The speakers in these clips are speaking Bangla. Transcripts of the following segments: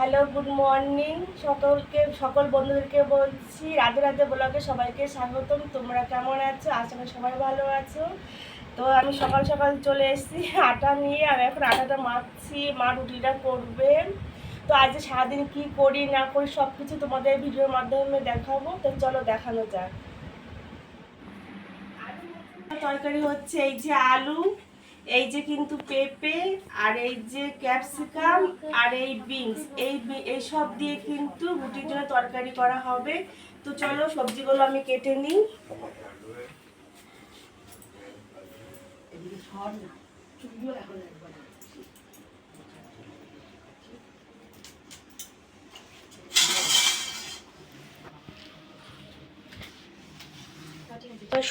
হ্যালো, গুড মর্নিং সকল বন্ধুদেরকে বলছি রাধে রাধে ব্লগে সবাইকে স্বাগতম। তোমরা কেমন আছো? আশা করি সবাই ভালো আছো। তো আমি সকাল সকাল চলে এসেছি আটা নিয়ে। আমি এখন আটাটা মাখছি, মা রুটিটা করবে। তো আজ সারাদিন কি করি না করি সব কিছু তোমাদের ভিডিওর মাধ্যমে দেখাবো। তো চলো দেখানো যাক। তরকারি হচ্ছে এই যে আলু, এই যে কিন্তু পেঁপে, আর এই যে ক্যাপসিকাম, আর এই বিনস, এই সব দিয়ে কিন্তু রুটির জন্য তরকারি করা হবে। তো চলো সবজিগুলো আমি কেটে নিই।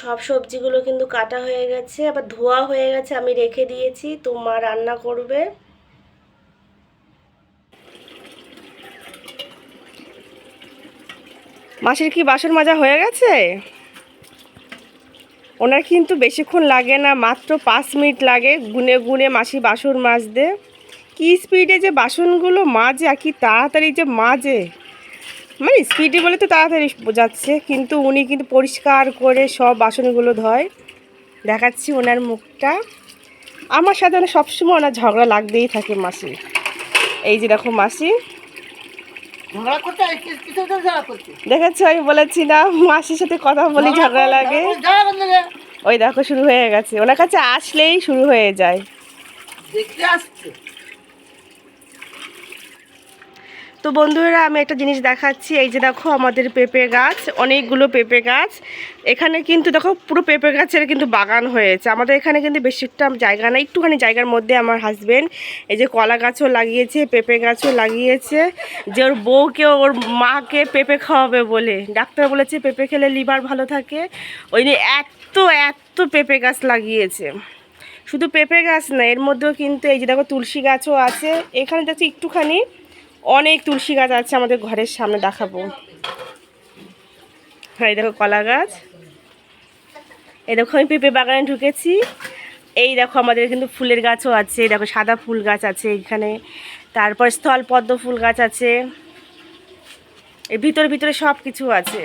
সব সবজিগুলো কিন্তু কাটা হয়ে গেছে, আবার ধোয়া হয়ে গেছে, আমি রেখে দিয়েছি। তো মা রান্না করবে। মাসির কি বাসন মাজা হয়ে গেছে? ওনার কিন্তু বেশিক্ষণ লাগে না, মাত্র 5 মিনিট লাগে গুনে গুনে মাসি বাসন মাজতে। কি স্পিডে যে বাসনগুলো মাজে আর কি তাড়াতাড়ি যে মাজে, মানে স্পিডে বলে তো তাড়াতাড়ি বোঝাচ্ছে, কিন্তু উনি কিন্তু পরিষ্কার করে সব বাসনগুলো ধয়। দেখাচ্ছি ওনার মুখটা। আমার সাথে সবসময় ওনার ঝগড়া লাগতেই থাকে মাসি। এই যে দেখো মাসি দেখেছো, আমি বলেছি না মাসির সাথে কথা বলি ঝগড়া লাগে। ওই দেখো শুরু হয়ে গেছে, ওনার কাছে আসলেই শুরু হয়ে যায়। দেখতে আসছে। তো বন্ধুরা, আমি একটা জিনিস দেখাচ্ছি। এই যে দেখো আমাদের পেঁপে গাছ, অনেকগুলো পেঁপে গাছ। এখানে কিন্তু দেখো পুরো পেঁপে গাছের কিন্তু বাগান হয়েছে। আমাদের এখানে কিন্তু বেশি একটা জায়গা না, একটুখানি জায়গার মধ্যে আমার হাজবেন্ড এই যে কলা গাছও লাগিয়েছে, পেঁপে গাছও লাগিয়েছে। যে ওর বউকে, ওর মাকে পেঁপে খাওয়াবে বলে ডাক্তার বলেছে পেঁপে খেলে লিভার ভালো থাকে। ওই নিয়ে এত এত পেঁপে গাছ লাগিয়েছে। শুধু পেঁপে গাছ না, এর মধ্যেও কিন্তু এই যে দেখো তুলসী গাছও আছে। এখানে দেখছি একটুখানি অনেক তুলসী গাছ আছে আমাদের ঘরের সামনে, দেখাবো। হ্যাঁ, এই দেখো কলা গাছ। এই দেখো আমি পেঁপে বাগানে ঢুকেছি। এই দেখো আমাদের কিন্তু ফুলের গাছও আছে, দেখো সাদা ফুল গাছ আছে এখানে। তারপর স্থল পদ্ম ফুল গাছ আছে। এর ভিতরে ভিতরে সব কিছু আছে।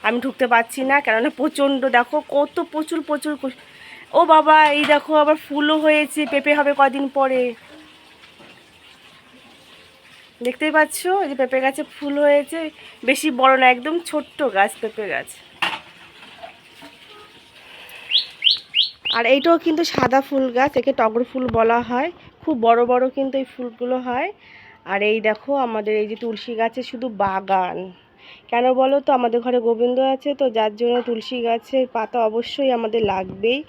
আমি ঢুকতে পারছি না, কেননা প্রচণ্ড দেখো কত প্রচুর প্রচুর। ও বাবা, এই দেখো আবার ফুলও হয়েছে, পেঁপে হবে কদিন পরে। দেখতেই পাচ্ছ, এই যে পেঁপে গাছে ফুল হয়েছে। বেশি বড় না, একদম ছোট্ট গাছ, পেঁপে গাছ। আর এইটাও কিন্তু সাদা ফুল গাছ, একে টগর ফুল বলা হয়। খুব বড় বড় কিন্তু এই ফুলগুলো হয়। আর এই দেখো আমাদের এই যে তুলসী গাছে শুধু বাগান। কেন বলো তো, আমাদের ঘরে গোবিন্দ আছে, তো যার জন্য তুলসী গাছের পাতা অবশ্যই আমাদের লাগবেই।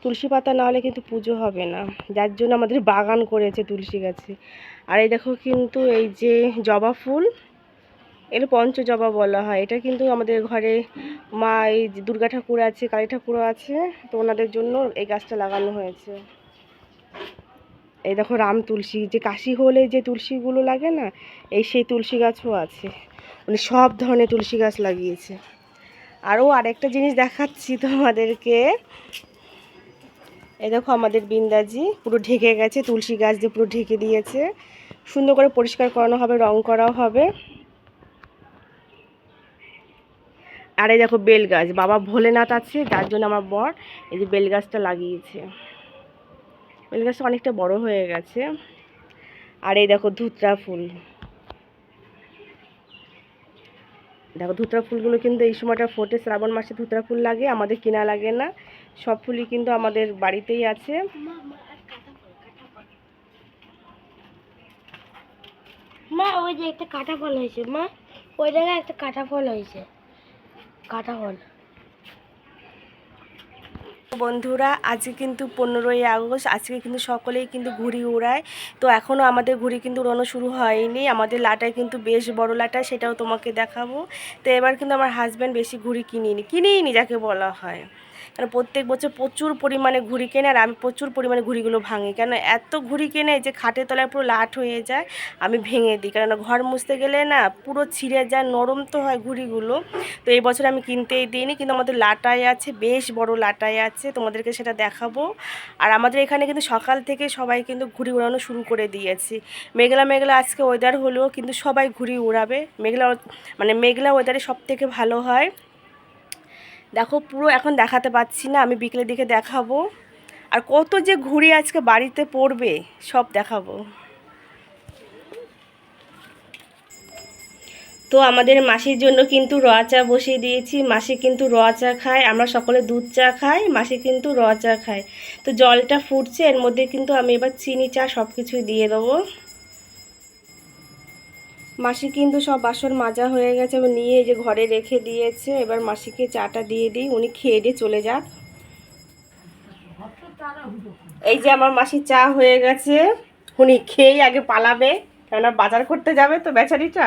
তুলসী পাতা না হলে কিন্তু পুজো হবে না, যার জন্য আমাদের বাগান করেছে তুলসী গাছে। আর এই দেখো কিন্তু এই যে জবা ফুল, এর পঞ্চজবা বলা হয়। এটা কিন্তু আমাদের ঘরে মা, এই যে দুর্গা ঠাকুর আছে, কালী ঠাকুরও আছে, তো ওনাদের জন্য এই গাছটা লাগানো হয়েছে। এই দেখো রাম তুলসী, যে কাশি হলে যে তুলসীগুলো লাগে না, এই সেই তুলসী গাছও আছে। মানে সব ধরনের তুলসী গাছ লাগিয়েছে। আরও আরেকটা জিনিস দেখাচ্ছি তোমাদেরকে। এই দেখো আমাদের বিন্দাজি পুরো ঢেকে গেছে, তুলসী গাছ দিয়ে পুরো ঢেকে দিয়েছে। সুন্দর করে পরিষ্কার করানো হবে, রং করাও হবে। আর এই দেখো বেল গাছ, বাবা ভোলেনাথ আছে, যার জন্য আমার বর এই যে বেল গাছটা লাগিয়েছে। বেল গাছটা অনেকটা বড় হয়ে গেছে। আর এই দেখো ধুতরা ফুল, দেখো ধুতরা ফুলগুলো কিন্তু এই সময়টা ফোটে, শ্রাবণ মাসে ধুতরা ফুল লাগে, আমাদের কিনা লাগে না। সব ফুলই কিন্তু আমাদের বাড়িতেই আছে। মা, ওই যে একটা কাঁটা ফল হয়েছে, মা ওই জায়গায় একটা কাঁটা ফল হয়েছে, কাঁটা ফল। বন্ধুরা, আজকে কিন্তু 15ই আগস্ট, আজকে কিন্তু সকলেই কিন্তু ঘুড়ি উড়ায়। তো এখনও আমাদের ঘুড়ি কিন্তু উড়ানো শুরু হয়নি। আমাদের লাটায় কিন্তু বেশ বড় লাটা, সেটাও তোমাকে দেখাবো। তো এবার কিন্তু আমার হাজব্যান্ড বেশি ঘুড়ি কিনিনি যাকে বলা হয়, কারণ প্রত্যেক বছর প্রচুর পরিমাণে ঘুড়ি কেনে, আর আমি প্রচুর পরিমাণে ঘুড়িগুলো ভাঙি, কেন এত ঘুড়ি কেনে যে খাটের তলায় পুরো লাট হয়ে যায়, আমি ভেঙে দিই, কারণ ঘর মুছতে গেলে না পুরো ছিঁড়ে যায়, নরম তো হয় ঘুড়িগুলো। তো এই বছর আমি কিনতেই দিইনি, কিন্তু আমাদের লাটাই আছে, বেশ বড় লাটাই আছে, তোমাদেরকে সেটা দেখাবো। আর আমাদের এখানে কিন্তু সকাল থেকে সবাই কিন্তু ঘুড়ি উড়ানো শুরু করে দিয়েছি। মেঘলা মেঘলা আজকে ওয়েদার হলেও কিন্তু সবাই ঘুড়ি উড়াবে, মেঘলা মানে মেঘলা ওয়েদারে সব থেকে ভালো হয়। দেখো পুরো এখন দেখাতে পাচ্ছি না, আমি বিকেলের দিকে দেখাবো। আর কত যে ঘুড়ি আজকে বাড়িতে পড়বে সব দেখাবো। তো আমাদের মাসির জন্য কিন্তু র চা বসিয়ে দিয়েছি, মাসি কিন্তু র চা খায়, আমরা সকলে দুধ চা খাই, মাসি কিন্তু র চা খায়। তো জলটা ফুটছে, এর মধ্যে কিন্তু আমি এবার চিনি চা সব কিছুই দিয়ে দেবো। মাসি কিন্তু সব বাসন মাজা হয়ে গেছে, এবার নিয়ে এই যে ঘরে রেখে দিয়েছে, এবার মাসিকে চাটা দিয়ে দিই, উনি খেয়ে দিয়ে চলে যাক। এই যে আমার মাসির চা হয়ে গেছে, উনি খেয়েই আগে পালাবে, কেননা বাজার করতে যাবে তো বেচারিটা।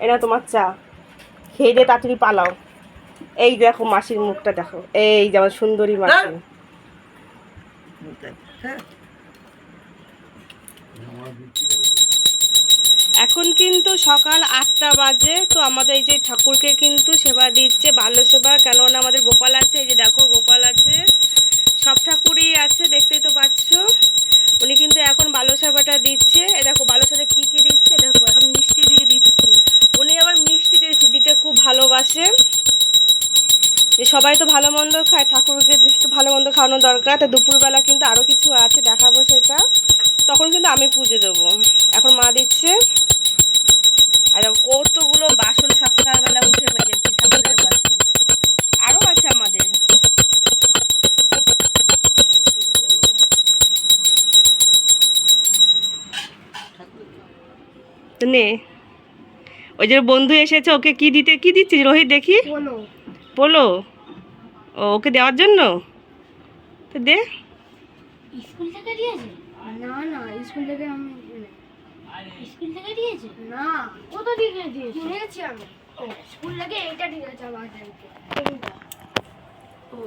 এটা তোমার চা, খেয়ে দিয়ে তাড়াতাড়ি পালাও। এই দেখো মাসির মুখটা দেখো, এই যে আমার সুন্দরী মাসি। এখন কিন্তু সকাল 8টা বাজে। তো আমাদের এই যে ঠাকুরকে কিন্তু সেবা দিচ্ছে, বাল্য সেবা, কেননা আমাদের গোপাল আছে, এই যে দেখো গোপাল আছে, সব ঠাকুরই আছে, দেখতেই তো পাচ্ছ। উনি কিন্তু এখন বাল্য সেবাটা দিচ্ছে, এ দেখো বাল্য সেবা কী কী দিচ্ছে, দেখো এখন মিষ্টি দিয়ে দিচ্ছে। উনি আবার মিষ্টি দিতে খুব ভালোবাসে, যে সবাই তো ভালো মন্দ খায়, ঠাকুরকে একটু ভালো মন্দ খাওয়ানো দরকার। তো দুপুরবেলা কিন্তু আরও কিছু আছে, দেখাবো সেটা, তখন কিন্তু আমি পুজো দেবো। এখন মা দিচ্ছে। আর কতগুলো বাসন সকালবেলা উঠে মেজেছি, ঠাকুরের বাসন আরও আছে আমাদের। তো নে, ওই যে বন্ধু এসেছে, ওকে কি দিচ্ছিস রোহিত দেখি? বলো। ও ওকে দেওয়ার জন্য, তো দে। স্কুল থেকে দিয়েছে? না না, স্কুল থেকে আমি স্কুল থেকে দিয়েছে না, কোথা থেকে দিয়েছে শুনেছি আমি। ও স্কুল থেকে এইটা দিয়েছে আমাকে, এইটা। ও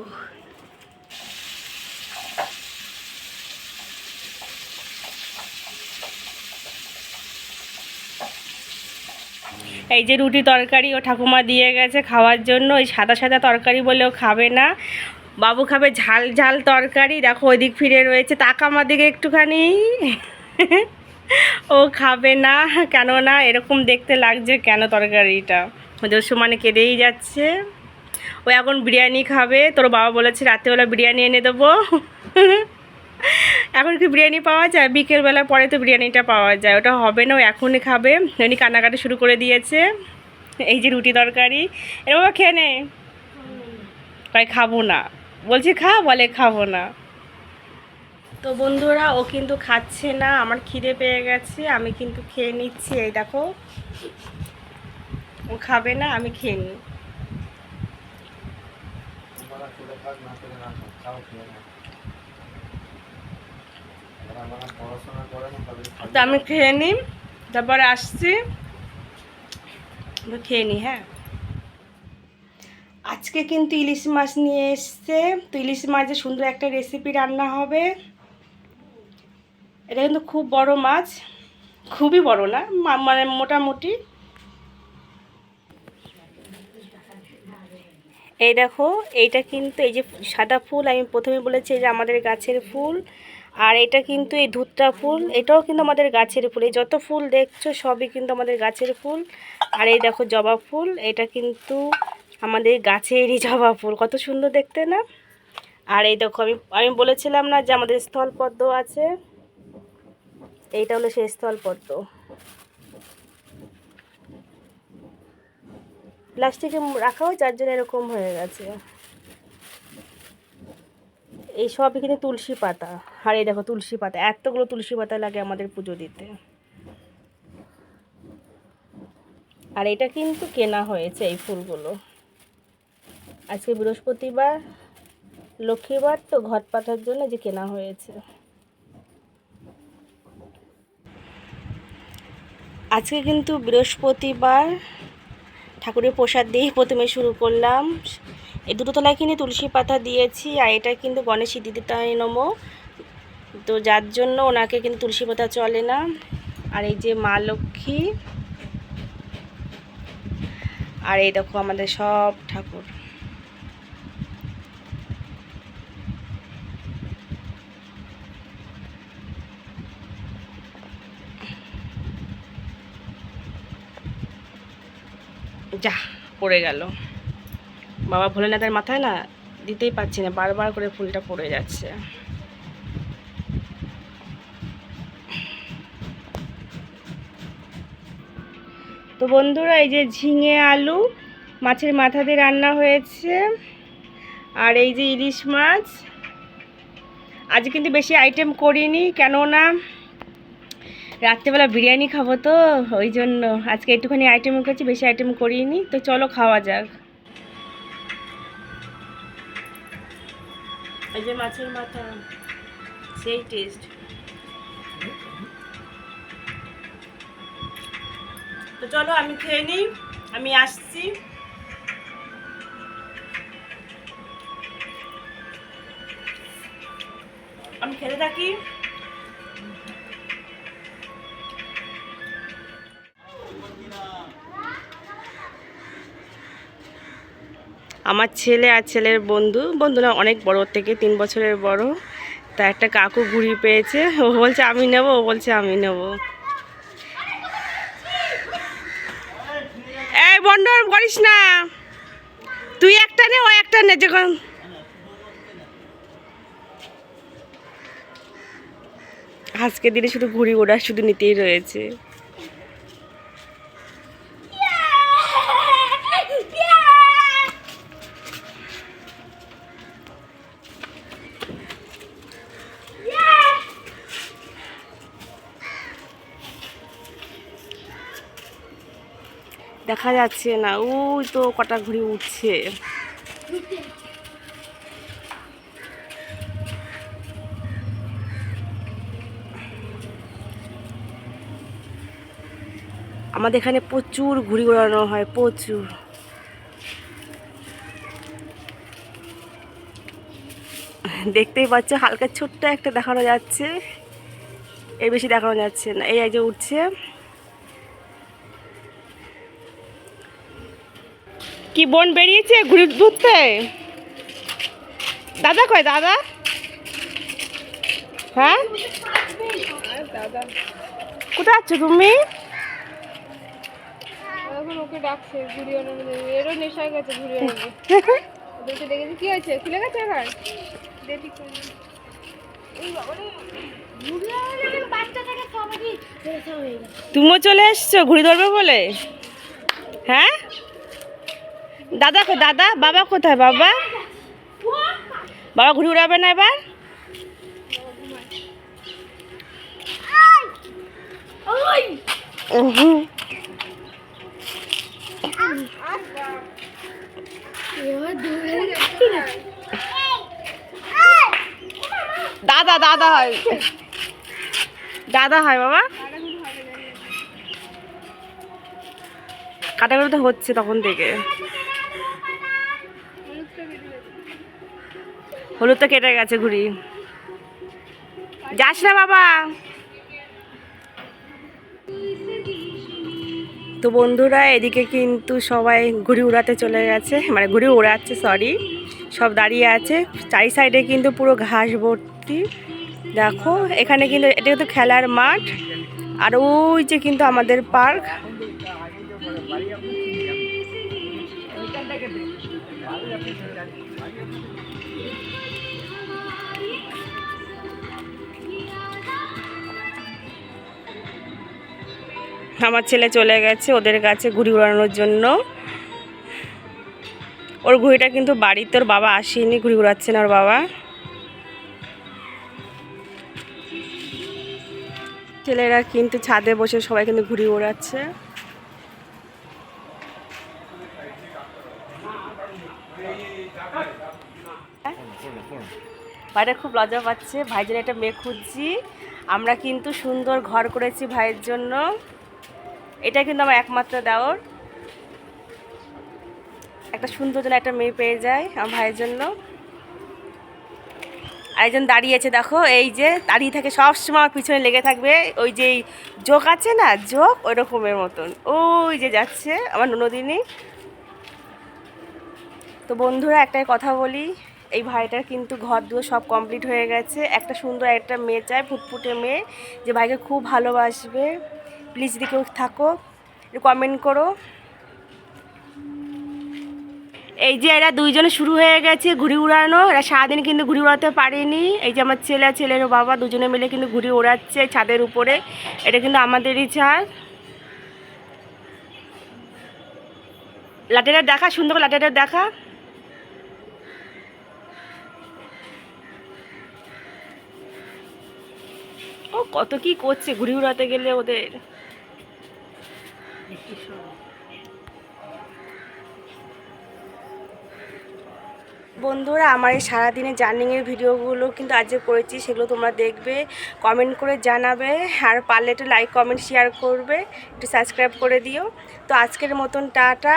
এই যে রুটি তরকারি ও ঠাকুমা দিয়ে গেছে খাওয়ার জন্য, ওই সাদা সাদা তরকারি বলেও খাবে না, বাবু খাবে ঝাল ঝাল তরকারি। দেখো ওই দিক ফিরে রয়েছে, তাকা আমার দিকে একটুখানি। ও খাবে না, কেননা এরকম দেখতে লাগছে কেন তরকারিটা, ওদের সমানে কেঁদেই যাচ্ছে। ও এখন বিরিয়ানি খাবে, তোর বাবা বলেছে রাত্রেবেলা বিরিয়ানি এনে দেবো। এখন কি বিরিয়ানি পাওয়া যায়? বিকেলবেলা পরে তো বিরিয়ানিটা পাওয়া যায়, ওটা হবে না, ও এখনই খাবে। উনি কান্নাকাটি শুরু করে দিয়েছে। এই যে রুটি তরকারি, এর বাবা খেয়ে নে, কয় খাবো না, বলছি খা, বলে খাবো না। তো বন্ধুরা ও কিন্তু খাচ্ছে না, আমার খিদে পেয়ে গেছে, আমি কিন্তু খেয়ে নিচ্ছি। এই দেখো ও খাবে না, আমি খেয়ে নিই। তো আমি খেয়ে নিই, তারপরে আসছি, খেয়ে নিই। হ্যাঁ, আজকে কিন্তু ইলিশ মাছ নিয়ে এসছে, তো ইলিশ মাছের সুন্দর একটা রেসিপি রান্না হবে। এটা কিন্তু খুব বড় মাছ, খুবই বড় না, মানে মোটামুটি। এই দেখো, এইটা কিন্তু এই যে সাদা ফুল, আমি প্রথমে বলেছি যে আমাদের গাছের ফুল, আর এটা কিন্তু এই ধুতরা ফুল, এটাও কিন্তু আমাদের গাছের ফুল। এই যত ফুল দেখছো সবই কিন্তু আমাদের গাছের ফুল। আর এই দেখো জবা ফুল, এটা কিন্তু আমাদের গাছেরই জবা ফুল, কত সুন্দর দেখতে না। আর এই দেখো আমি বলেছিলাম না যে আমাদের স্থলপদ্ম আছে, এইটা হলো সেই স্থলপদ্ম। প্লাস্টিকে রাখা হয় যার জন্য এরকম হয়ে গেছে। এই সবই কিন্তু তুলসী পাতা, আর এই দেখো তুলসী পাতা, এতগুলো তুলসী পাতা লাগে আমাদের পুজো দিতে। আর এটা কিন্তু কেনা হয়েছে এই ফুলগুলো, আজকে বৃহস্পতিবার, লক্ষ্মীবার, তো ঘট পাঠার জন্য যে কেনা হয়েছে। আজকে কিন্তু বৃহস্পতিবার, ঠাকুরের প্রসাদ দিয়েই প্রথমে শুরু করলাম। এই দুটো তলায় কিন্তু তুলসী পাতা দিয়েছি, আর এটা কিন্তু গণেশ দিদিতাই নমো, তো যার জন্য ওনাকে কিন্তু তুলসী পাতা চলে না। আর এই যে মা লক্ষ্মী, আর এই দেখো আমাদের সব ঠাকুর। যা পড়ে গেল, বাবা ভোলেনাথের মাথায় না দিতেই পারছি না, বারবার করে ফুলটা পড়ে যাচ্ছে। তো বন্ধুরা, এই যে ঝিঙে আলু মাছের মাথা দিয়ে রান্না হয়েছে, আর এই যে ইলিশ মাছ। আজ কিন্তু বেশি আইটেম করিনি, কেননা রাত্রেবেলা বিরিয়ানি খাবো, তো ওই জন্য আজকে একটুখানি আইটেম করেছি, বেশি আইটেম করিনি। তো চলো খাওয়া যাক। এই যে মাছের মাথা, সেই টেস্ট। তো চলো আমি খেয়ে নিই, আমি আসছি। আমি খেতে থাকি। আমার ছেলে আর ছেলের বন্ধুরা অনেক বড় থেকে, 3 বছরের বড়। তা একটা কাকু ঘুড়ি পেয়েছে, ও বলছে আমি নেব, ও বলছে আমি নেব। এই বন্ডর করিস না, তুই একটা নে, ও একটা নে। যখন আজকে দিনে শুধু ঘুড়ি ওড়া শুধু নিতেই রয়েছে। দেখা যাচ্ছে না, ওই তো কটা ঘুড়ি উঠছে। আমাদের এখানে প্রচুর ঘুড়ি ওড়ানো হয়, প্রচুর। দেখতেই পাচ্ছ, হালকা ছোট্ট একটা দেখানো যাচ্ছে, এর বেশি দেখানো যাচ্ছে না। এই যে উঠছে। কি বোন বেরিয়েছে ঘুড়ি ধরতে? দাদা কয় দাদা? হ্যাঁ দাদা, কোথায় আছো তুমি? এখন ওকে ডাকছে ঘুড়ি ওড়ানো, এরও নেশা হয়ে গেছে ঘুড়ি ওড়ানো। ওদেরকে দেখেছি, কি হয়েছে, খুলে গেছে এবার? দেখি এই বাবা রে, ঘুড়ি ওড়ানো বাচ্চা থেকে সবারই নেশা হয়ে গেছে। তুমিও চলে এসছো ঘুড়ি ধরবে বলে? হ্যাঁ দাদা কই দাদা? বাবা কোথায়? বাবা বাবা ঘুড়ি উড়াবে না এবার? দাদা দাদা হয়, দাদা হয় বাবা। কাটাকাটি তো হচ্ছে তখন থেকে, হলুদ তো কেটে গেছে ঘুড়ি। যাস না বাবা। তো বন্ধুরা, এদিকে কিন্তু সবাই ঘুড়ি উড়াতে চলে গেছে, মানে ঘুড়ি উড়াচ্ছে, সরি, সব দাঁড়িয়ে আছে। চারি সাইডে কিন্তু পুরো ঘাস ভর্তি। দেখো এখানে কিন্তু এটা কিন্তু খেলার মাঠ, আর ওই যে কিন্তু আমাদের পার্ক। আমার ছেলে চলে গেছে ওদের কাছে ঘুড়ি উড়ানোর জন্য। ওর ঘুড়িটা কিন্তু বাড়িতে, ওর বাবা আসেনি, ঘুড়ি উড়াচ্ছে না ওর বাবা। ছেলেরা কিন্তু ছাদে বসে সবাই কিন্তু ঘুড়ি ওড়াচ্ছে। ভাইটা খুব লজ্জা পাচ্ছে, ভাইয়ের একটা মেয়ে খুঁজছি। আমরা কিন্তু সুন্দর ঘর করেছি ভাইয়ের জন্য, এটা কিন্তু আমার একমাত্র দেওর। একটা সুন্দর যেন একটা মেয়ে পেয়ে যায় আমার ভাইয়ের জন্য। আরেকজন দাঁড়িয়েছে দেখো, এই যে দাঁড়িয়ে থাকে সবসময় আমার পিছনে লেগে থাকবে, ওই যে জোক আছে না, জোক ওই রকমের মতন, ওই যে যাচ্ছে আমার ননদিনী। তো বন্ধুরা একটাই কথা বলি, এই ভাইটার কিন্তু ঘর দুয়ার সব কমপ্লিট হয়ে গেছে। একটা সুন্দর একটা মেয়ে চাই, ফুটফুটে মেয়ে, যে ভাইকে খুব ভালোবাসবে। প্লিজ যদি কেউ থাকো একটু কমেন্ট করো। এই যে এরা দুইজনে শুরু হয়ে গেছে ঘুড়ি উড়ানো, এরা সারাদিন কিন্তু ঘুড়ি উড়াতে পারেনি। এই যে আমার ছেলে আর ছেলের বাবা দুজনে মিলে কিন্তু ঘুড়ি ওড়াচ্ছে ছাদের উপরে। এটা কিন্তু আমাদেরই ছাদ। লাটেটা দেখা, সুন্দর করে লাটেটা দেখা। ও কত কি করছে ঘুড়ি উড়াতে গেলে ওদের। বন্ধুরা আমার এই সারাদিনের জার্নিংয়ের ভিডিওগুলো কিন্তু আজ যে করেছি সেগুলো তোমরা দেখবে, কমেন্ট করে জানাবে, আর পারলে একটু লাইক কমেন্ট শেয়ার করবে, একটু সাবস্ক্রাইব করে দিও। তো আজকের মতন টাটা।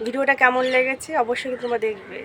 ভিডিওটা কেমন লেগেছে অবশ্যই তোমরা দেখবে।